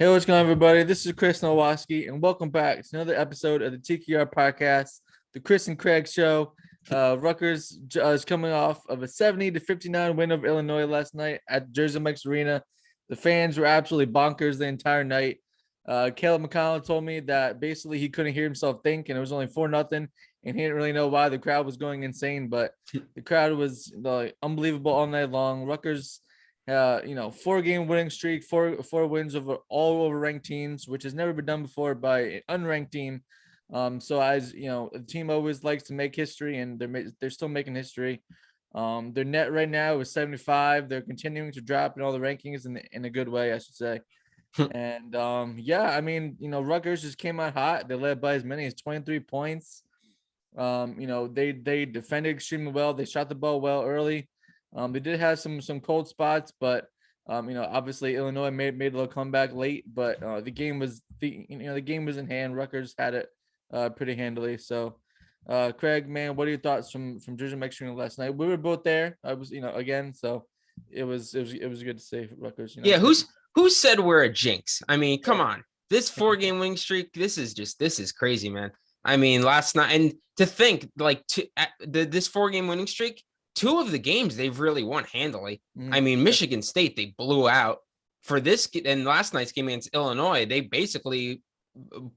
Hey, what's going on, everybody? This is Chris Nowaski, and welcome back to another episode of the TKR Podcast, the Chris and Craig Show. Rutgers is coming off of a 70-59 win over Illinois last night at Jersey Mike's Arena. The fans were absolutely bonkers the entire night. Caleb McConnell told me that basically he couldn't hear himself think, and it was only 4-0, and he didn't really know why the crowd was going insane, but the crowd was unbelievable all night long. Rutgers 4-game winning streak, four wins over ranked teams, which has never been done before by an unranked team. So as you know, the team always likes to make history, and they're still making history. Their net right now is 75. They're continuing to drop in all the rankings in a good way, I should say. And Rutgers just came out hot. They led by as many as 23 points. They defended extremely well. They shot the ball well early. They did have some cold spots, but obviously Illinois made a little comeback late, but the game was in hand. Rutgers had it pretty handily. So, Craig, man, what are your thoughts from Jersey Mike's Arena last night? We were both there. I was, again, so it was good to see Rutgers. Yeah, who said we're a jinx? I mean, come on. This 4-game winning streak, this is crazy, man. I mean, last night, and to think this 4-game winning streak, 2 of the games they've really won handily. I mean, Michigan State, they blew out for this, and last night's game against Illinois, they basically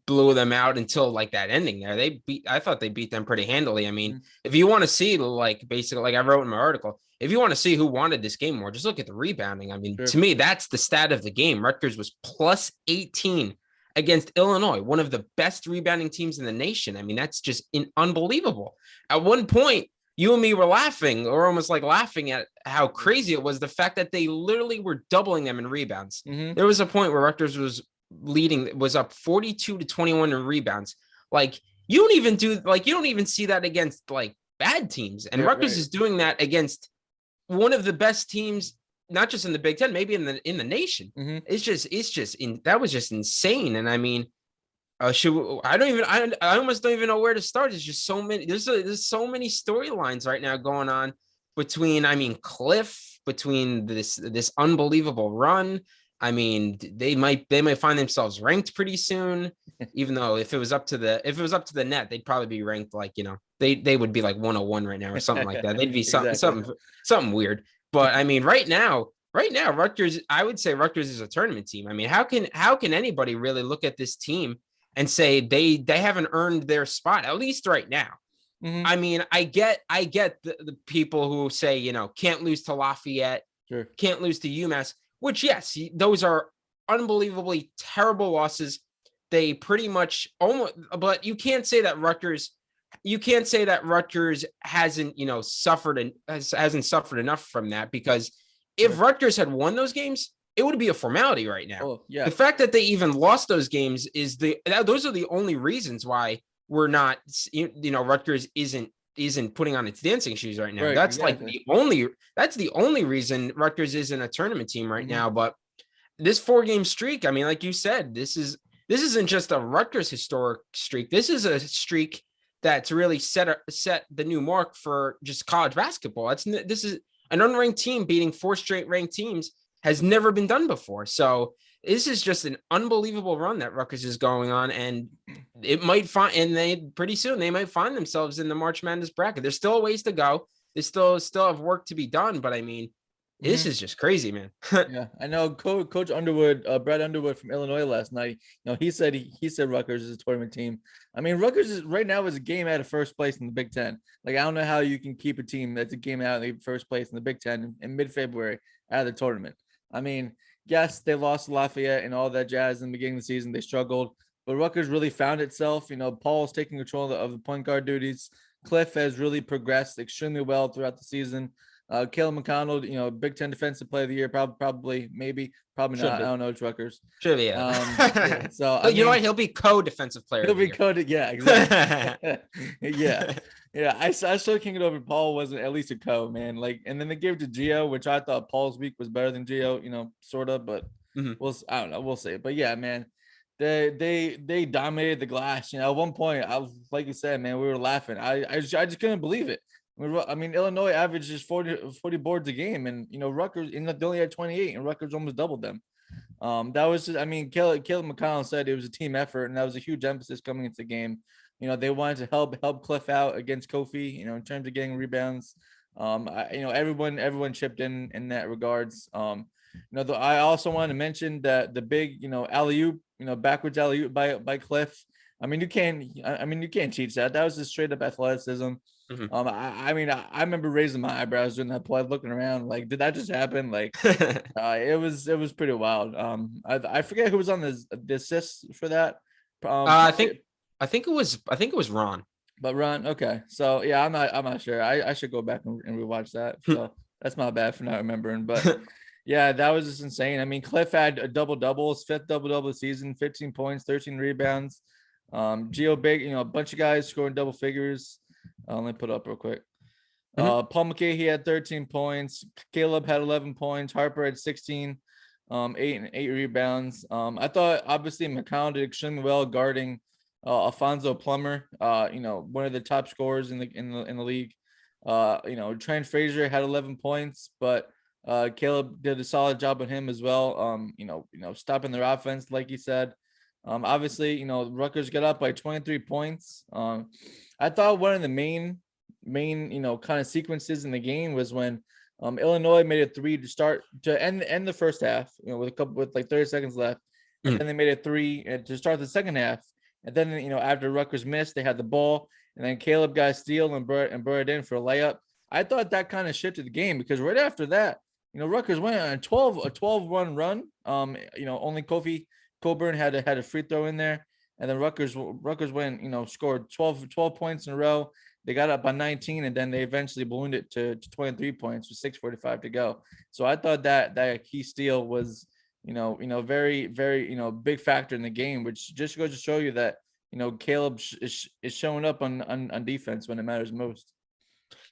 blew them out until like that ending there. I thought they beat them pretty handily. I mean, if you want to see basically like I wrote in my article, if you want to see who wanted this game more, just look at the rebounding. I mean, To me, that's the stat of the game. Rutgers was plus 18 against Illinois, one of the best rebounding teams in the nation. I mean, that's just unbelievable. At one point, you and me were laughing, or almost like laughing at how crazy it was, the fact that they literally were doubling them in rebounds. There was a point where Rutgers was up 42-21 in rebounds. You don't even see that against like bad teams. And Rutgers is doing that against one of the best teams, not just in the Big Ten, maybe in the nation. That was just insane. And I mean, I almost don't even know where to start. There's just so many. There's so many storylines right now going on between Cliff, between this unbelievable run. I mean, they might find themselves ranked pretty soon. Even though if it was up to the net, they'd probably be ranked they would be like 101 right now or something like that. They'd be something weird. But I mean, right now, Rutgers, I would say Rutgers is a tournament team. I mean, how can anybody really look at this team and say they haven't earned their spot, at least right now? I mean, I get the people who say, can't lose to Lafayette, can't lose to UMass, which, yes, those are unbelievably terrible losses. They pretty much almost, but you can't say that Rutgers hasn't, hasn't suffered enough from that, because if Rutgers had won those games, it would be a formality right now. Oh, yeah. The fact that they even lost those games those are the only reasons why we're not, Rutgers isn't putting on its dancing shoes right now. Right, that's exactly. That's the only reason Rutgers isn't a tournament team right now. But this 4-game streak, I mean, like you said, this isn't just a Rutgers historic streak. This is a streak that's really set the new mark for just college basketball. This is an unranked team beating 4 straight ranked teams. Has never been done before. So this is just an unbelievable run that Rutgers is going on, and pretty soon they might find themselves in the March Madness bracket. There's still a ways to go. They still have work to be done, but I mean, this is just crazy, man. Yeah, I know. Coach Underwood, Brad Underwood from Illinois last night, he said Rutgers is a tournament team. I mean, Rutgers is right now is a game out of first place in the Big Ten. Like, I don't know how you can keep a team that's a game out of the first place in the Big Ten in mid-February out of the tournament. I mean, yes, they lost to Lafayette and all that jazz in the beginning of the season. They struggled, but Rutgers really found itself. Paul's taking control of the point guard duties. Cliff has really progressed extremely well throughout the season. Caleb McConnell, Big Ten Defensive Player of the Year, probably not. I don't know. It's Rutgers. Should be. Yeah. So what? He'll be co-defensive player. He'll be co-defensive. Yeah, exactly. Yeah. Yeah, I started kicking it over. Paul wasn't at least a co, man. And then they gave it to Gio, which I thought Paul's week was better than Gio, sort of, but I don't know. We'll see. But yeah, man, they dominated the glass. At one point, like you said, man, we were laughing. I just couldn't believe it. I mean, Illinois averages 40 boards a game, and Rutgers, they only had 28, and Rutgers almost doubled them. That was just, I mean, Caleb McConnell said it was a team effort, and that was a huge emphasis coming into the game. They wanted to help Cliff out against Kofi, in terms of getting rebounds. Everyone chipped in that regards. I also want to mention that the big, alley-oop, backwards alley-oop by Cliff. I mean, you can't teach that. That was just straight up athleticism. Mhm. I remember raising my eyebrows during that play, looking around like, did that just happen? Like, it was pretty wild. I forget who was on the assist for that. I think it was Ron. But Ron, okay. So yeah, I'm not sure. I should go back and rewatch that. So that's my bad for not remembering. But yeah, that was just insane. I mean, Cliff had a double-double, his fifth double-double of the season, 15 points, 13 rebounds. Geo Big, a bunch of guys scoring double figures. Let me put it up real quick. Paul McKay, he had 13 points. Caleb had 11 points. Harper had 16, 8 rebounds. I thought obviously McCown did extremely well guarding Alfonso Plummer, one of the top scorers in the league. Trent Frazier had 11 points, but Caleb did a solid job on him as well. Stopping their offense, like he said. Obviously, Rutgers got up by 23 points. I thought one of the main, kind of sequences in the game was when Illinois made a three to end the first half, with like 30 seconds left. And then they made a three to start the second half. And then, after Rutgers missed, they had the ball, and then Caleb got a steal and brought it in for a layup. I thought that kind of shifted the game because right after that, Rutgers went on a 12-run run. Only Kofi Coburn had a free throw in there, and then Rutgers went, scored 12 points in a row. They got up by 19, and then they eventually ballooned it to 23 points with 6:45 to go. So I thought that key steal was, very, very, big factor in the game, which just goes to show you that, Caleb is showing up on defense when it matters most.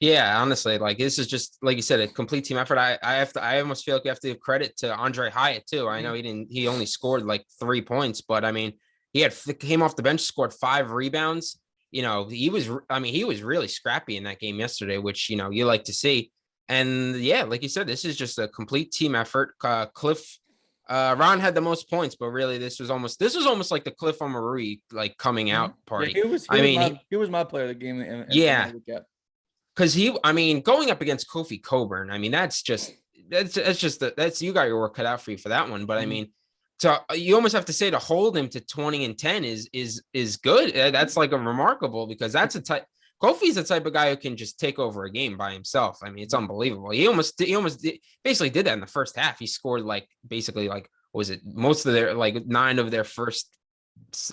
Yeah, honestly, like this is just like you said, a complete team effort. I almost feel like we have to give credit to Andre Hyatt too. I know he only scored like 3 points, but I mean, he came off the bench, scored 5 rebounds. He was really scrappy in that game yesterday, which, you like to see. And yeah, like you said, this is just a complete team effort. Ron had the most points, but really this was almost like the Cliff Omarui like coming out party. Yeah, he was my player of the game. Yeah. Because going up against Kofi Coburn, I mean, that's you got your work cut out for you for that one. But I mean, you almost have to say to hold him to 20 and 10 is good. That's like a remarkable, because Kofi's the type of guy who can just take over a game by himself. I mean, it's unbelievable. He basically did that in the first half. He scored was it most of their 9 of their first,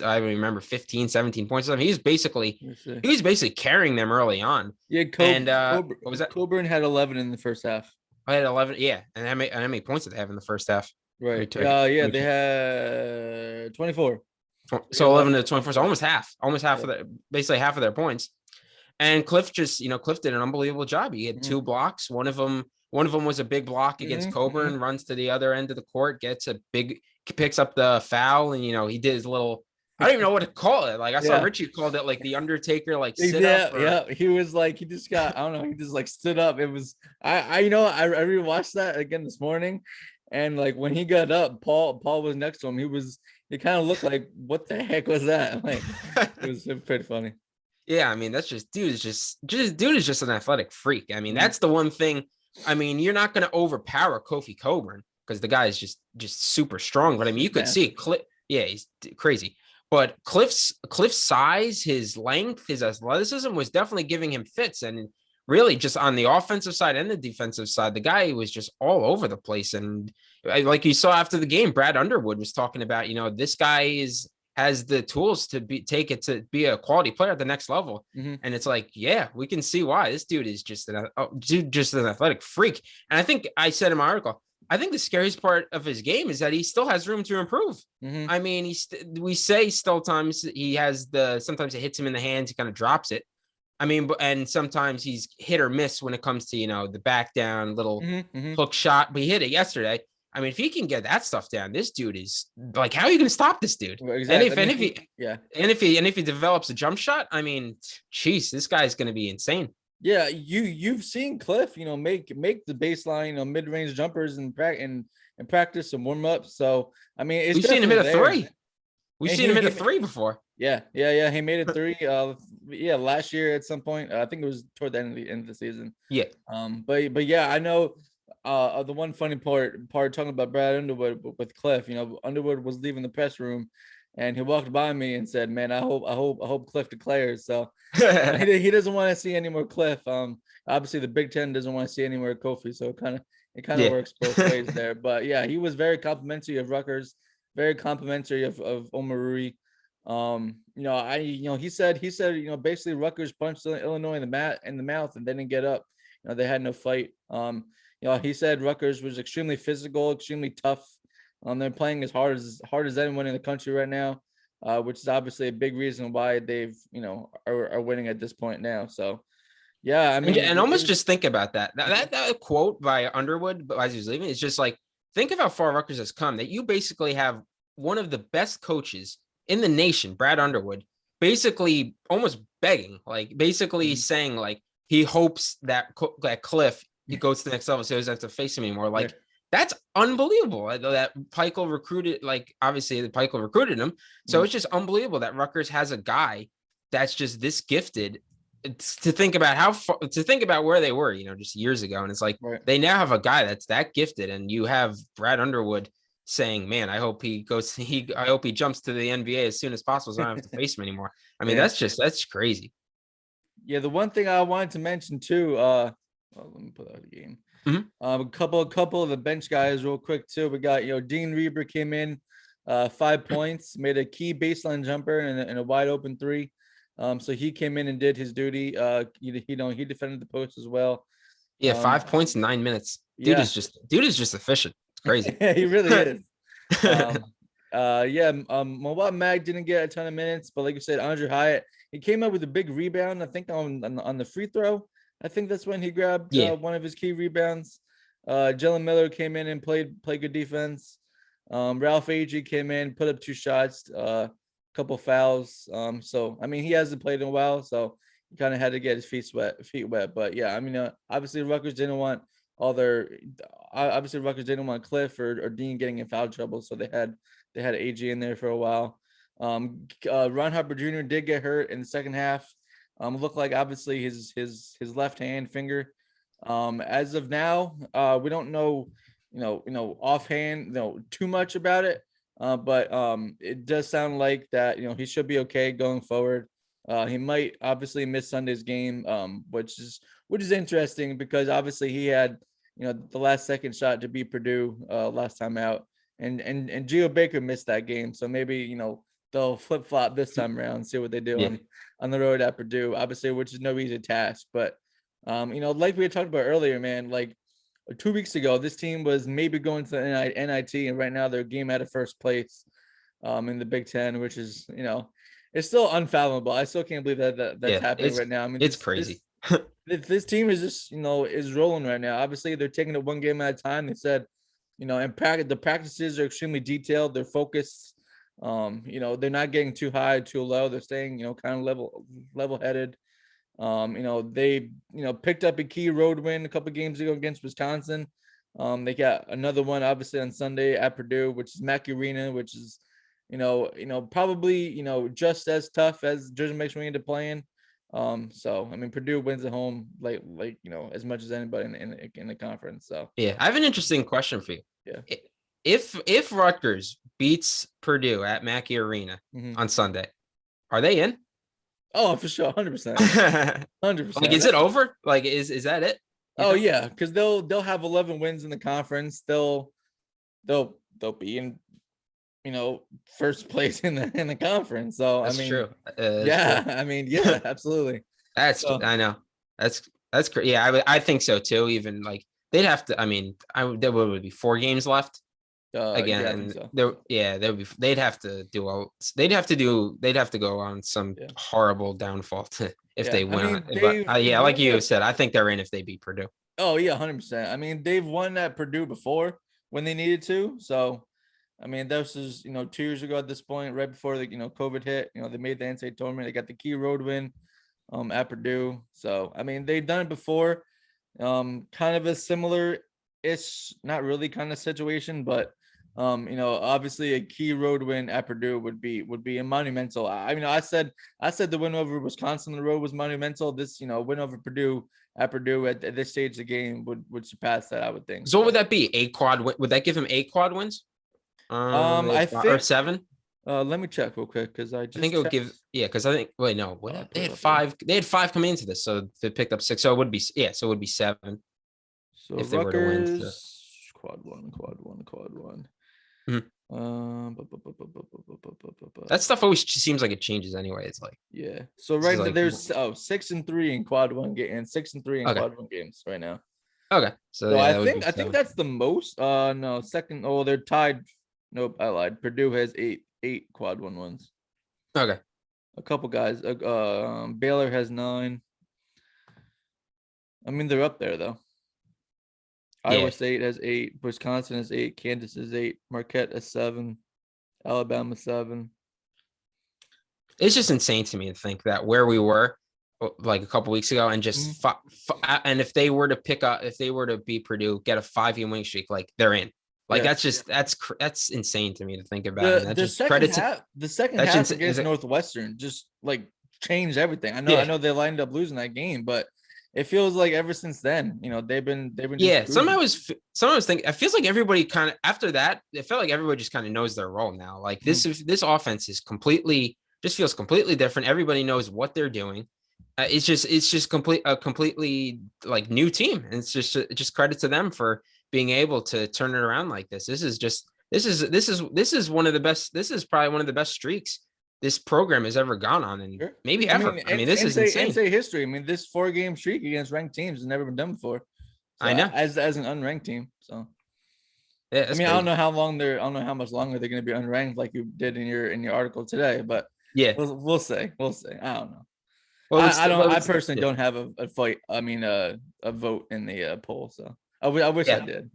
I don't remember, 15, 17 points. I mean, he was basically carrying them early on. Yeah, what was that? Coburn had 11 in the first half. I had 11. Yeah, and how many points did they have in the first half? Right. They had 24. So 11 to 24, so almost half of their points. And Cliff did an unbelievable job. He had 2 blocks. One of them was a big block against Coburn. Runs to the other end of the court, picks up the foul, and he did his little, I don't even know what to call it. Like I saw Richie called it like the Undertaker, like sit up. Yeah. He was like, he just like stood up. It was I rewatched that again this morning, and like when he got up, Paul was next to him. It kind of looked like, what the heck was that? Like it was pretty funny. Yeah, I mean, that's just dude is just an athletic freak. I mean, that's the one thing. I mean, you're not going to overpower Kofi Coburn because the guy is just super strong. But I mean, you could see Cliff. Yeah, he's crazy. But Cliff's size, his length, his athleticism was definitely giving him fits. And really, just on the offensive side and the defensive side, the guy was just all over the place. And like you saw after the game, Brad Underwood was talking about, this guy has the tools to be a quality player at the next level. And it's like, yeah, we can see why this dude is just an athletic freak. And I think I said in my article, I think the scariest part of his game is that he still has room to improve. I mean, we say still times sometimes it hits him in the hands, he kind of drops it. I mean, and sometimes he's hit or miss when it comes to, the back down little hook shot, but he hit it yesterday. I mean, if he can get that stuff down, this dude is like, how are you going to stop this dude? Well, exactly. And if he develops a jump shot, I mean, geez, this guy's going to be insane. Yeah, you've seen Cliff, make the baseline, mid-range jumpers and in practice and warm up. So I mean, it's We've seen him hit a definitely there. three. We've And seen him hit a three before. Yeah. He made it three. Last year at some point. I think it was toward the end of the season. Yeah. But yeah, I know. The one funny part talking about Brad Underwood with Cliff. Underwood was leaving the press room, and he walked by me and said, "Man, I hope Cliff declares." So he doesn't want to see any more Cliff. Obviously the Big Ten doesn't want to see any more Kofi. So it kind of Yeah. works both ways there. But yeah, he was very complimentary of Rutgers, very complimentary of Omarui. He said, basically Rutgers punched Illinois in the mouth and they didn't get up. They had no fight. He said Rutgers was extremely physical, extremely tough. They're playing as hard as anyone in the country right now, which is obviously a big reason why they've, are winning at this point now. So, yeah, I mean, and almost just think about that. That quote by Underwood as he was leaving is just like, think of how far Rutgers has come. That you basically have one of the best coaches in the nation, Brad Underwood, basically almost begging, like basically saying like he hopes that Cliff he goes to the next level, so he doesn't have to face him anymore. Like that's unbelievable. That Peichel recruited, like obviously the Peichel recruited him, so it's just unbelievable that Rutgers has a guy that's just this gifted. To think about where they were, just years ago, and it's like they now have a guy that's that gifted, and you have Brad Underwood saying, "Man, I hope he jumps to the NBA as soon as possible, so I don't have to face him anymore." I mean, that's crazy. Yeah, the one thing I wanted to mention too, let me put out the game. A couple of the bench guys real quick too. We got Dean Reber came in, 5 points, made a key baseline jumper and a wide open three. So he came in and did his duty. He defended the post as well. Yeah, 5 points in 9 minutes. Dude is just efficient. It's crazy. He really is. Mawab Mag didn't get a ton of minutes, but like you said, Andre Hyatt, he came up with a big rebound. I think on the free throw. I think that's when he grabbed one of his key rebounds. Jalen Miller came in and played good defense. Ralph Agee came in, put up 2 shots, couple fouls. So I mean, he hasn't played in a while, so he kind of had to get his feet wet. But yeah, I mean, obviously Rutgers didn't want Cliff or Dean getting in foul trouble, so they had Agee in there for a while. Ron Harper Jr. did get hurt in the second half. Looked like obviously his left hand finger. As of now, we don't know, offhand, too much about it. But it does sound like that, he should be okay going forward. He might obviously miss Sunday's game, which is interesting because obviously he had, the last second shot to beat Purdue last time out, and Gio Baker missed that game. So maybe, they'll flip flop this time around, see what they do on the road at Purdue, obviously, which is no easy task. But, like we had talked about earlier, man, like 2 weeks ago, this team was maybe going to the NIT, and right now they're a game out of first place in the Big Ten, which is, it's still unfathomable. I still can't believe that's happening right now. I mean, it's crazy. This team is just, is rolling right now. Obviously, they're taking it one game at a time. They said, in practice, the practices are extremely detailed. They're focused. They're not getting too high, too low. They're staying, kind of level-headed. They, picked up a key road win a couple games ago against Wisconsin. They got another one, obviously, on Sunday at Purdue, which is Mackey Arena, which is, probably, just as tough as Jersey Mike's Arena to play in. So I mean, Purdue wins at home, like as much as anybody in the conference. So yeah, I have an interesting question for you. Yeah, if Rutgers beats Purdue at Mackey Arena on Sunday, are they in? Oh, for sure, 100%, 100%. Like, is it over? Like, is that it? Oh yeah, because they'll have 11 wins in the conference. They'll be in, first place in the conference. So that's true. Yeah, true. I mean, yeah, absolutely. I know that's crazy. Yeah, I think so too. Even like they'd have to. I mean, there would be 4 games left again. Yeah, so. They'd have to go on some horrible downfall if they win. Like you said, I think they're in if they beat Purdue. Oh yeah, 100%. I mean, they've won at Purdue before when they needed to. So, I mean, this is 2 years ago at this point, right before the COVID hit. They made the NCAA tournament. They got the key road win at Purdue. So, I mean, they've done it before. Kind of a similar ish, not really kind of situation, but obviously a key road win at Purdue would be a monumental. I said the win over Wisconsin on the road was monumental. This, win over Purdue at this stage of the game would surpass that, I would think. So what would that be? A quad win? Would that give him 8 quad wins? I think, or 7. Let me check real quick because I think it would give, because I think, wait, no, what they had 5. They had 5 coming into this, so they picked up 6. So it would be, so it would be 7 So if they were to win. Quad one. Mhm. Ba- That stuff always seems like it changes anyway. It's like, yeah. So right now like- there's 6-3 in quad one game and 6-3 in Okay. quad one games right now. okay, so So yeah, I that would be think 7. that's the most. No, second. Oh, they're tied. Nope, I lied. Purdue has eight quad one wins. Okay, A couple guys. Baylor has 9. I mean, they're up there though. Yeah. Iowa State has 8. Wisconsin has 8. Kansas has 8. Marquette has 7. Alabama 7. it's just insane to me to think that where we were like a couple weeks ago and just and if they were to beat Purdue, get a 5-game winning streak, like they're in. Like Yeah. that's insane to me to think about. And that The just second credits half, that's half just- against is it- Northwestern just like changed everything. I Yeah. know they lined up losing that game, but it feels like ever since then, they've been just Yeah, cruising. somehow I was thinking. It feels like everybody kind of after that. It felt like everybody just kind of knows their role now. Like this offense is just feels completely different. Everybody knows what they're doing. It's just a completely like new team, and it's just credit to them for being able to turn it around like this. This is one of the best. This is probably one of the best streaks this program has ever gone on, and Sure. maybe ever. This is insane. NCAA history. This 4-game streak against ranked teams has never been done before. So I know. as an unranked team. So Yeah, I don't know how much longer they're going to be unranked, like you did in your article today, but yeah. we'll see. I don't know. Well, I personally don't have a fight. I mean, a vote in the poll. So I wish I did.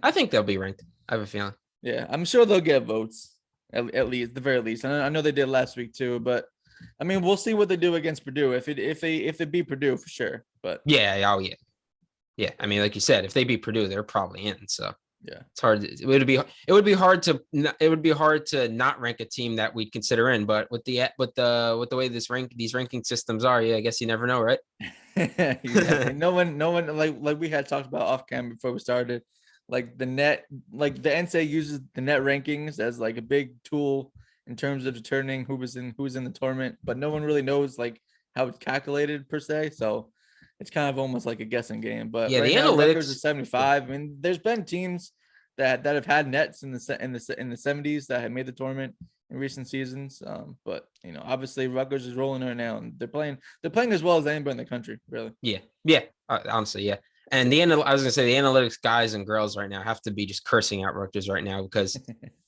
I think they'll be ranked. I have a feeling. Yeah, I'm sure they'll get votes at least, the very least. And I know they did last week too, but I mean, we'll see what they do against Purdue. If they beat Purdue for sure. But Yeah. I mean, like you said, if they beat Purdue, they're probably in. So yeah, it's hard. It would be hard to not rank a team that we'd consider in. But with the way these ranking systems are, I guess you never know, right? Exactly. No one like we had talked about off camera before we started. Like the NCAA uses the net rankings as like a big tool in terms of determining who's in the tournament, but no one really knows like how it's calculated per se. So it's kind of almost like a guessing game. But yeah, right the now, analytics Rutgers is 75. I mean, there's been teams that have had nets in the 70s that have made the tournament in recent seasons. But obviously Rutgers is rolling right now, and they're playing as well as anybody in the country, really. Yeah. Honestly, yeah. And I was gonna say the analytics guys and girls right now have to be just cursing out Rutgers right now because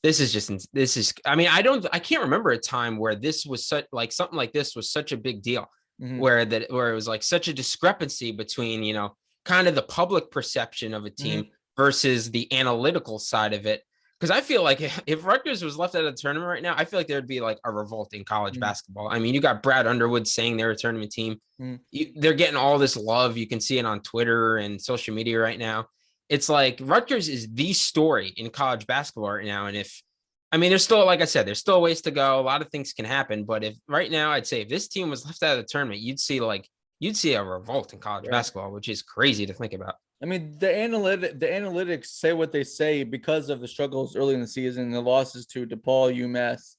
this is. I mean, I can't remember a time where this was something like this was such a big deal, where it was like such a discrepancy between kind of the public perception of a team versus the analytical side of it. Because I feel like if Rutgers was left out of the tournament right now, I feel like there'd be like a revolt in college basketball. I mean, you got Brad Underwood saying they're a tournament team. They're getting all this love. You can see it on Twitter and social media right now. It's like Rutgers is the story in college basketball right now. And there's still, like I said, there's still ways to go. A lot of things can happen. But if right now, I'd say if this team was left out of the tournament, you'd see a revolt in college basketball, which is crazy to think about. I mean, the analytics say what they say because of the struggles early in the season, the losses to DePaul, UMass.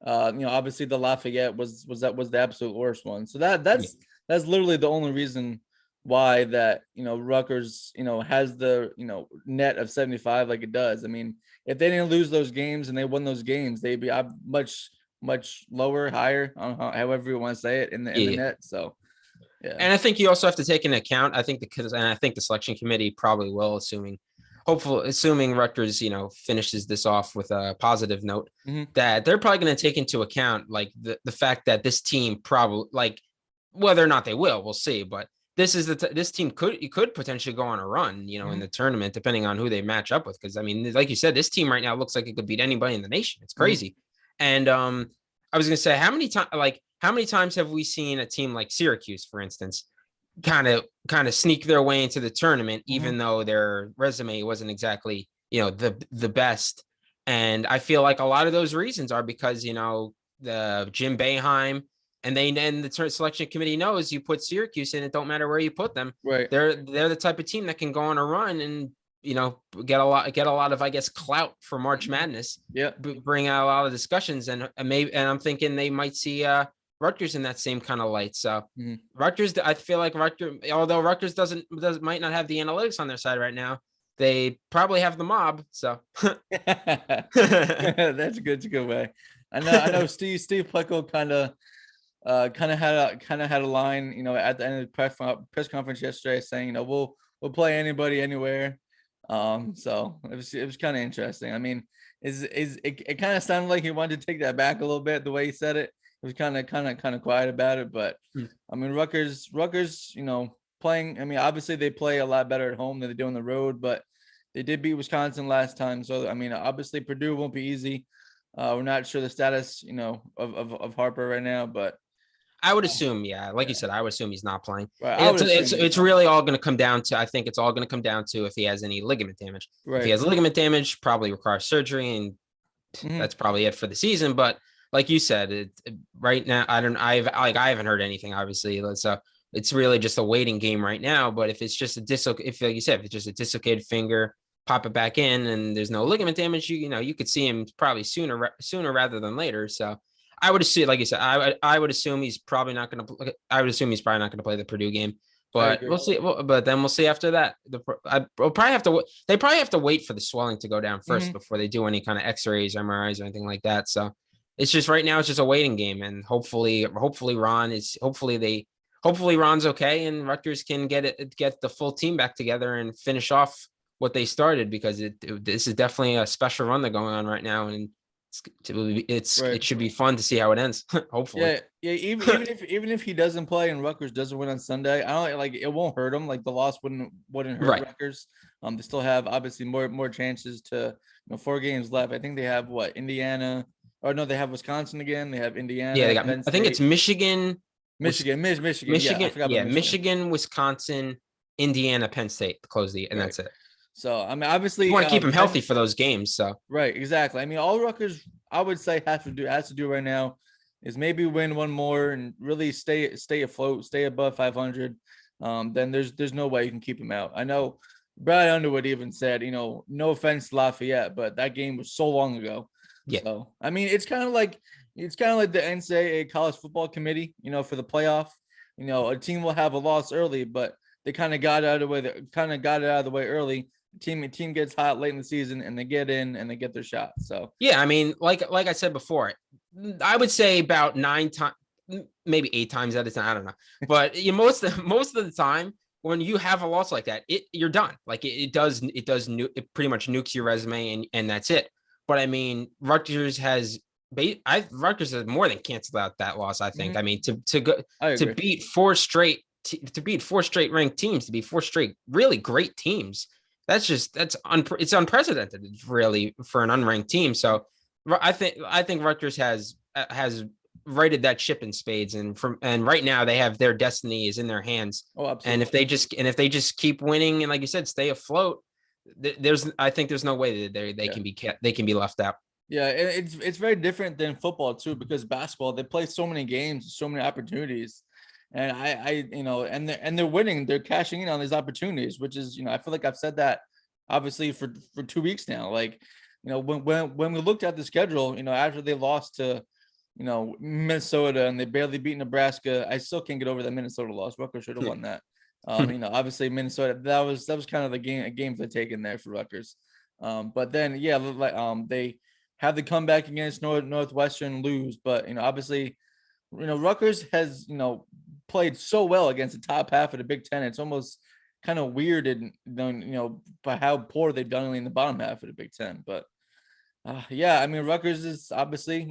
Obviously the Lafayette was the absolute worst one. So that's literally the only reason why that Rutgers has the net of 75 like it does. I mean, if they didn't lose those games and they won those games, they'd be much lower, higher, however you want to say it in the net. So. Yeah. And I think you also have to take into account, I think the selection committee probably will, assuming Rutgers, finishes this off with a positive note, that they're probably going to take into account like the fact that this team probably, like, whether or not they will, we'll see. But this team could potentially go on a run, in the tournament, depending on who they match up with. Because I mean, like you said, this team right now looks like it could beat anybody in the nation. It's crazy. And I was going to say, how many times have we seen a team like Syracuse, for instance, kind of sneak their way into the tournament, Mhm. even though their resume wasn't exactly, the best. And I feel like a lot of those reasons are because, the Jim Boeheim and the selection committee knows you put Syracuse in, it don't matter where you put them. Right. They're the type of team that can go on a run and, get a lot of, I guess, clout for March Madness, Yeah. bring out a lot of discussions. And I'm thinking they might see Rutgers in that same kind of light. So Mhm. Rutgers, I feel like although Rutgers might not have the analytics on their side right now, they probably have the mob. So That's a good way. I know Steve Pleco kind of had a line, at the end of the press conference yesterday saying, we'll play anybody anywhere. So it was kind of interesting. I mean, it kind of sounded like he wanted to take that back a little bit the way he said it. It was kind of quiet about it, but I mean, Rutgers, playing. I mean, obviously they play a lot better at home than they do on the road, but they did beat Wisconsin last time. So I mean, obviously Purdue won't be easy. We're not sure the status, of Harper right now, but I would assume, yeah, like you said, I would assume he's not playing. right, I would It's assume it's really all going to come down to. I think it's all going to come down to if he has any ligament damage. If he right. has ligament damage, probably requires surgery, and Mhm. that's probably it for the season. But like you said, right now, I haven't heard anything. Obviously, so it's really just a waiting game right now. But if it's just if like you said, if it's just a dislocated finger, pop it back in, and there's no ligament damage, you could see him probably sooner rather than later. So I would assume, like you said, I would assume he's probably not going to. I would assume he's probably not going to play the Purdue game. I But agree. we'll see. But then we'll see after that. We'll probably have to. They probably have to wait for the swelling to go down first before they do any kind of X-rays, MRIs, or anything like that. So it's just right now. It's just a waiting game, and hopefully Ron's okay, and Rutgers can get the full team back together and finish off what they started, because this is definitely a special run they're going on right now, and Right. it should be fun to see how it ends. Hopefully. Yeah. Even if he doesn't play and Rutgers doesn't win on Sunday, I don't like it. Won't hurt him. Like the loss wouldn't hurt Right. Rutgers. They still have obviously more chances to 4 games left. I think they have Indiana, or no, they have Wisconsin again. They have Yeah, Indiana, they got. Penn I think it's State, Michigan. Yeah, I Michigan. forgot about Yeah, Michigan. Michigan, Wisconsin, Indiana, Penn State to close and Right. that's it. So I mean, You obviously, want to keep them healthy for those games. So right, exactly. I mean, all Rutgers, I would say, has to do right now is maybe win one more and really stay afloat, stay above 500. Then there's no way you can keep him out. I know Brad Underwood even said, no offense to Lafayette, but that game was so long ago. yeah, So I mean, it's kind of like the NCAA college football committee, for the playoff. A team will have a loss early, but they kind of got it out of the way. They kind of got it out of the way early. Team gets hot late in the season and they get in and they get their shot. So yeah. I mean, like I said before, I would say about 9 times, maybe 8 times out of 10. I don't know, but most of the time when you have a loss like that, you're done. Like it pretty much nukes your resume and that's it. But I mean, Rutgers has more than canceled out that loss. I think. I mean, to beat four straight ranked teams, to beat four straight really great teams, it's unprecedented, really, for an unranked team. So I think Rutgers has righted that ship in spades, and right now they have their destiny is in their hands. Oh, absolutely. And if they just keep winning and, like you said, stay afloat, I think there's no way that they can be left out. Yeah, it's very different than football too, because basketball they play so many games, so many opportunities, and and they're winning, they're cashing in on these opportunities, which is I feel like I've said that obviously for 2 weeks now. Like when we looked at the schedule, after they lost to Minnesota and they barely beat Nebraska, I still can't get over that Minnesota loss. Rutgers should have won that. Obviously Minnesota, that was kind of a game for taking there for Rutgers. But then they have the comeback against Northwestern, lose, but obviously, Rutgers has played so well against the top half of the Big Ten. It's almost kind of weird, and by how poor they've done in the bottom half of the Big Ten. But yeah, I mean, Rutgers is obviously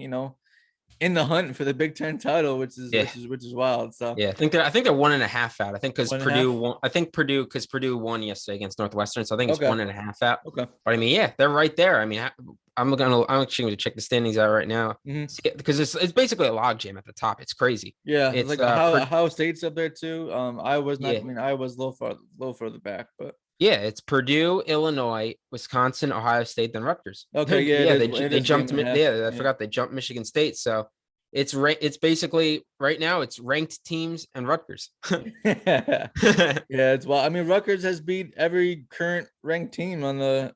in the hunt for the Big Ten title, which is Yeah. which is wild. So Yeah, I think they're 1.5 out. I think because 1.5. Purdue won. I think Purdue won yesterday against Northwestern, so I think it's Okay. 1.5 out. Okay. But I mean, yeah, they're right there. I mean, I'm actually going to check the standings out right now because it's basically a logjam at the top. It's crazy. Yeah, It's like Ohio State's up there too. I was not. Yeah. I mean, I was a little further back, but Yeah, it's Purdue, Illinois, Wisconsin, Ohio State, then Rutgers. okay. Yeah, Yeah, it they is jumped. game and a half. Yeah, I forgot they jumped Michigan State. So it's basically right now it's ranked teams and Rutgers. Yeah, it's well. I mean, Rutgers has beat every current ranked team in the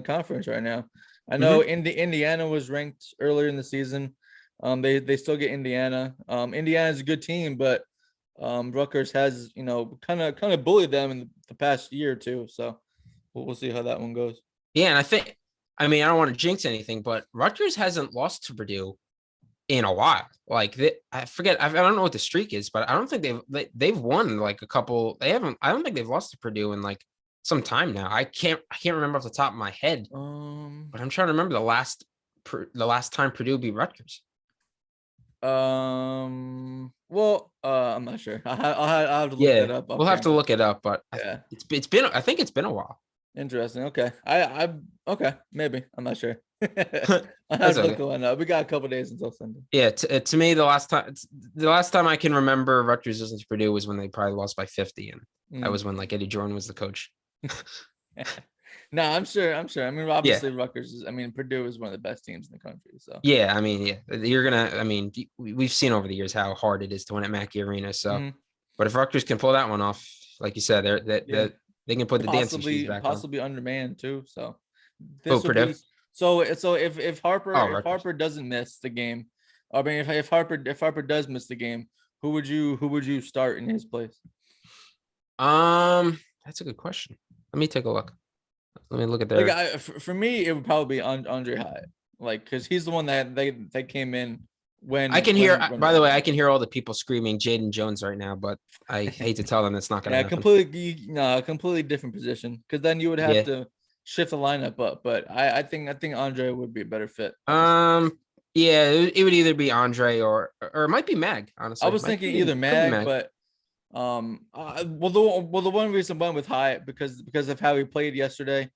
conference right now. I know Indiana was ranked earlier in the season. They still get Indiana. Indiana's a good team, but Rutgers has kind of bullied them in the past year or two. So we'll see how that one goes. Yeah, and I mean, I don't want to jinx anything, but Rutgers hasn't lost to Purdue in a while. Like I forget, I don't know what the streak is, but I don't think they've won like a couple. I don't think they've lost to Purdue in like some time now. I can't remember off the top of my head. But I'm trying to remember the last time Purdue beat Rutgers. Well, I'm not sure. I'll have to look that up. We'll have to look it up, but yeah, I think it's been a while. Interesting. Okay. I okay. Maybe. I'm not sure. I have to look one up. We got a couple days until Sunday. Yeah. To me, the last time I can remember Rutgers losing to Purdue was when they probably lost by 50, and that was when like Eddie Jordan was the coach. No, I'm sure. I mean, obviously, Rutgers Purdue is one of the best teams in the country. So yeah, I mean, yeah, you're gonna. I mean, we've seen over the years how hard it is to win at Mackey Arena. So, but if Rutgers can pull that one off, like you said, they can put the dancing shoes back on. Possibly undermanned too. So Purdue. So if Harper doesn't miss the game, I mean if Harper does miss the game, who would you start in his place? That's a good question. Let me take a look. Let me look at their. Like for me, it would probably be Andre Hyatt, like because he's the one that they came in when I can hear. By the way, I can hear all the people screaming Jaden Jones right now, but I hate to tell them it's not going to happen. Completely different position because then you would have to shift the lineup up. But I think Andre would be a better fit. Yeah, it would either be Andre or it might be Mag. Honestly, I was thinking either Mag, but the one reason I went with Hyatt because of how he played yesterday,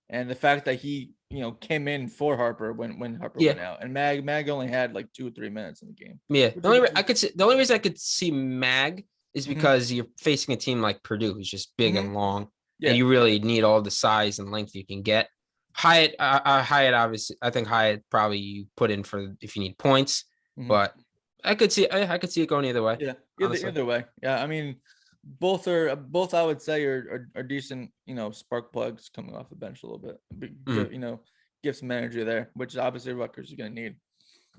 and the fact that he came in for Harper when Harper went out, and Mag only had like 2 or 3 minutes in the game. Yeah, the only reason I could see Mag is because you're facing a team like Purdue, who's just big and long, and you really need all the size and length you can get. Hyatt, obviously, I think Hyatt probably you put in for if you need points, but I could see it going either way. Yeah, either way. Yeah, I mean, both I would say are decent, spark plugs coming off the bench a little bit. Give some energy there, which obviously Rutgers is going to need.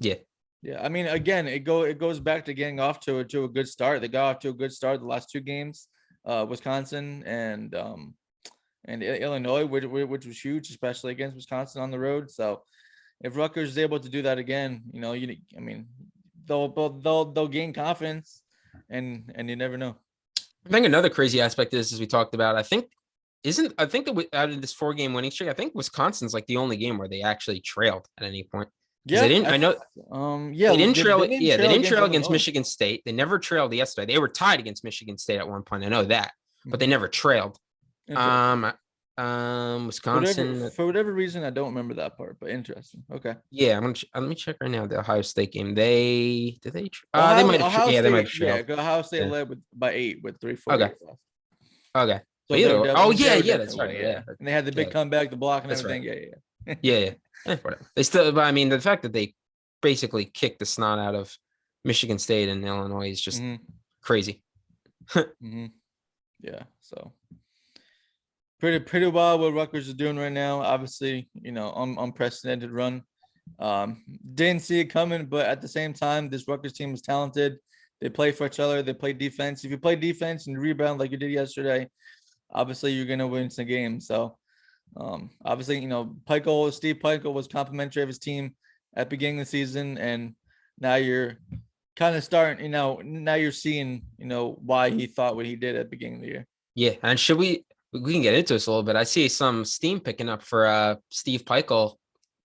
Yeah. Yeah, I mean, again, it goes back to getting off to a good start. They got off to a good start the last 2 games, Wisconsin and Illinois, which was huge, especially against Wisconsin on the road. So if Rutgers is able to do that again, they'll gain confidence, and you never know. I think another crazy aspect is, as we talked about, I think that out of this 4-game winning streak, I think Wisconsin's like the only game where they actually trailed at any point. Yeah, they didn't. They didn't trail. They didn't trail against Michigan State. They never trailed yesterday. They were tied against Michigan State at one point. I know that, but they never trailed. Wisconsin. For whatever reason, I don't remember that part, but interesting. Okay. Yeah, let me check right now. The Ohio State game. They might have. They might have trailed. Yeah, Ohio State led by 8 with 3-4. Okay. So that's right. Yeah. And they had the big comeback, the block, and everything. Right. Yeah. Whatever. They still, but I mean, the fact that they basically kicked the snot out of Michigan State and Illinois is just crazy. Yeah. So pretty wild what Rutgers is doing right now. Obviously, unprecedented run. Didn't see it coming, but at the same time, this Rutgers team is talented. They play for each other. They play defense. If you play defense and rebound like you did yesterday, obviously you're gonna win some games. So, obviously, Steve Peichel was complimentary of his team at the beginning of the season, and now you're kind of starting. Now you're seeing, why he thought what he did at the beginning of the year. Yeah, and we can get into this a little bit. I see some steam picking up for Steve Peichel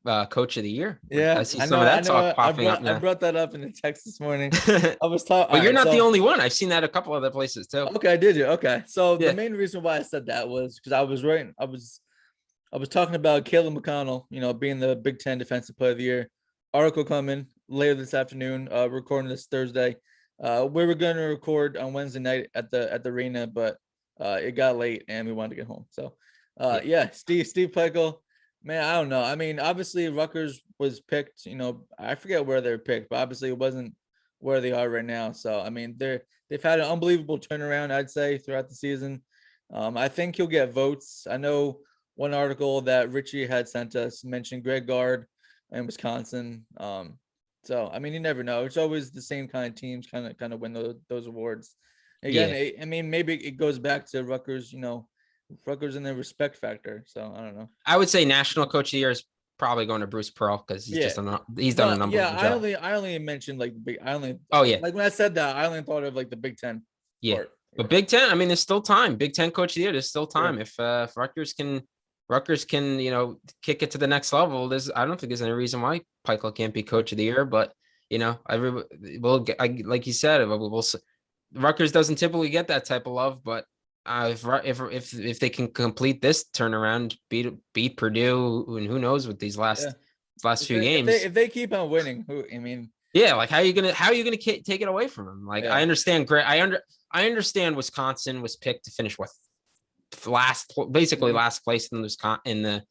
coach of the year. Yeah, I see some of that talk popping up now. I brought that up in the text this morning. I was talking, but you're not the only one. I've seen that a couple other places too. Okay, did you? Okay, so Yeah. the main reason why I said that was because I was talking about Caleb McConnell, being the Big Ten Defensive Player of the Year. Article coming later this afternoon. Recording this Thursday. We were going to record on Wednesday night at the arena, but it got late and we wanted to get home. So, Steve Peichel, man, I don't know. I mean, obviously Rutgers was picked. I forget where they were picked, but obviously it wasn't where they are right now. So, I mean, they've had an unbelievable turnaround, I'd say, throughout the season. I think he'll get votes. I know one article that Richie had sent us mentioned Greg Gard in Wisconsin. So I mean, you never know. It's always the same kind of teams kind of win those awards. Again, I mean, maybe it goes back to Rutgers, Rutgers and their respect factor. So I don't know. I would say National Coach of the Year is probably going to Bruce Pearl because he's done an unbelievable job. I only mentioned like like when I said that, I only thought of like the Big Ten. Yeah, part. But Big Ten, I mean, there's still time. Big Ten Coach of the Year, there's still time. Yeah. If Rutgers can, kick it to the next level. I don't think there's any reason why Peichel can't be Coach of the Year. But like you said, Rutgers doesn't typically get that type of love. But if they can complete this turnaround, beat Purdue, and who knows with these last few games, if they keep on winning, like how are you gonna take it away from them? Like I understand, I understand Wisconsin was picked to finish last place in the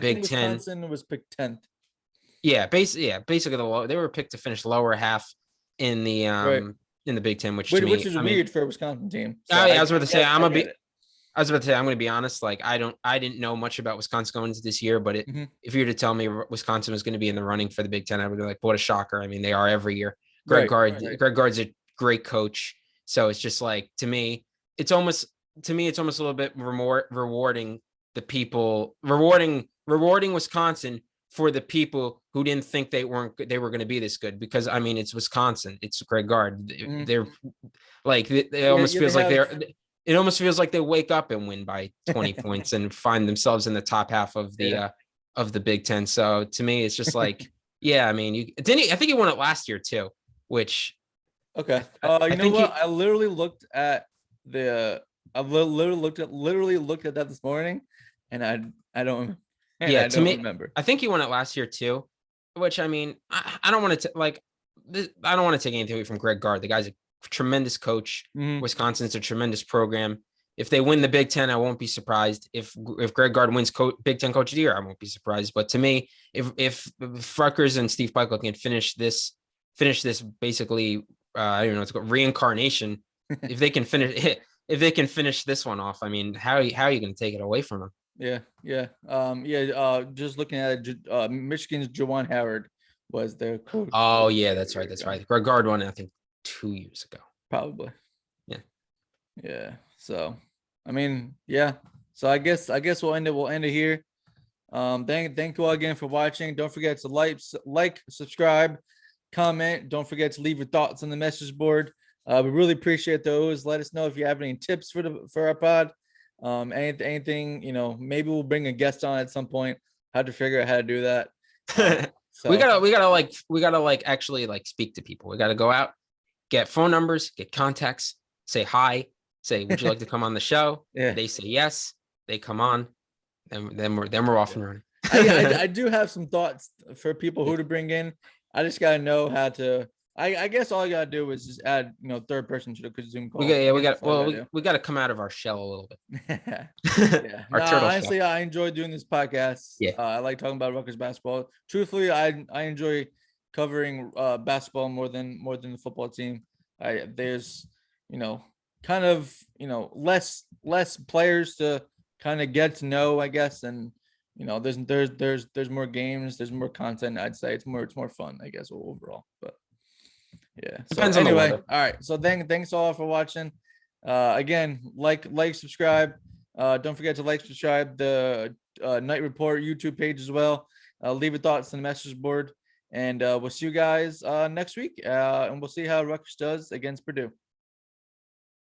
Big Ten. Wisconsin was picked 10th. Yeah, basically they were picked to finish lower half in the in the Big Ten, which is weird for a Wisconsin team. So I was about to say I'm going to be honest. Like I didn't know much about Wisconsin going into this year, but if you were to tell me Wisconsin was going to be in the running for the Big Ten, I would be like, what a shocker. I mean, they are every year. Greg Gard's a great coach. So it's just like, to me, it's almost a little bit rewarding the people, rewarding Wisconsin for the people who didn't think they were going to be this good, because I mean, it's Wisconsin, it's Greg Gard. They're like, it almost feels like they wake up and win by 20 points and find themselves in the top half of the Big Ten. So to me, it's just like, I mean, I think he won it last year too, which. Okay. I literally looked at that this morning, and I don't. I don't remember. I think he won it last year too, which I mean, I don't want to I don't want to take anything away from Greg Gard. The guy's a tremendous coach. Wisconsin's a tremendous program. If they win the Big Ten, I won't be surprised. If Greg Gard wins Big Ten Coach of the Year, I won't be surprised. But to me, if Rutgers and Steve Peichel can finish this basically. I don't know, it's called reincarnation. If they can finish this one off, I mean, how are you going to take it away from them? Just looking at it, Michigan's Juwan Howard was their coach. Oh yeah, that's right. Greg Gard won, I think, 2 years ago. Probably. Yeah. So, I mean, So I guess we'll end it here. Thank you all again for watching. Don't forget to like, subscribe, comment. Don't forget to leave your thoughts on the message board. We really appreciate those. Let us know if you have any tips for our pod. Anything, maybe we'll bring a guest on at some point. How to figure out how to do that. So we gotta actually speak to people. We gotta go out, get phone numbers, get contacts, say hi, say, would you like to come on the show? Yeah. They say yes, they come on, then we're off and running. I do have some thoughts for people who to bring in. I just gotta know how to. I guess all I gotta do is just add, third person to the Zoom call. We got to come out of our shell a little bit. Honestly, I enjoy doing this podcast. Yeah, I like talking about Rutgers basketball. Truthfully, I enjoy covering basketball more than the football team. There's kind of less players to kind of get to know, I guess, and there's more games, there's more content. I'd say it's more fun, I guess, overall, but. Yeah. Depends so anyway, on the all right. So thanks all for watching. Again, like, subscribe. Don't forget to subscribe the Night Report YouTube page as well. Leave your thoughts on the message board, and we'll see you guys next week. And we'll see how Rutgers does against Purdue.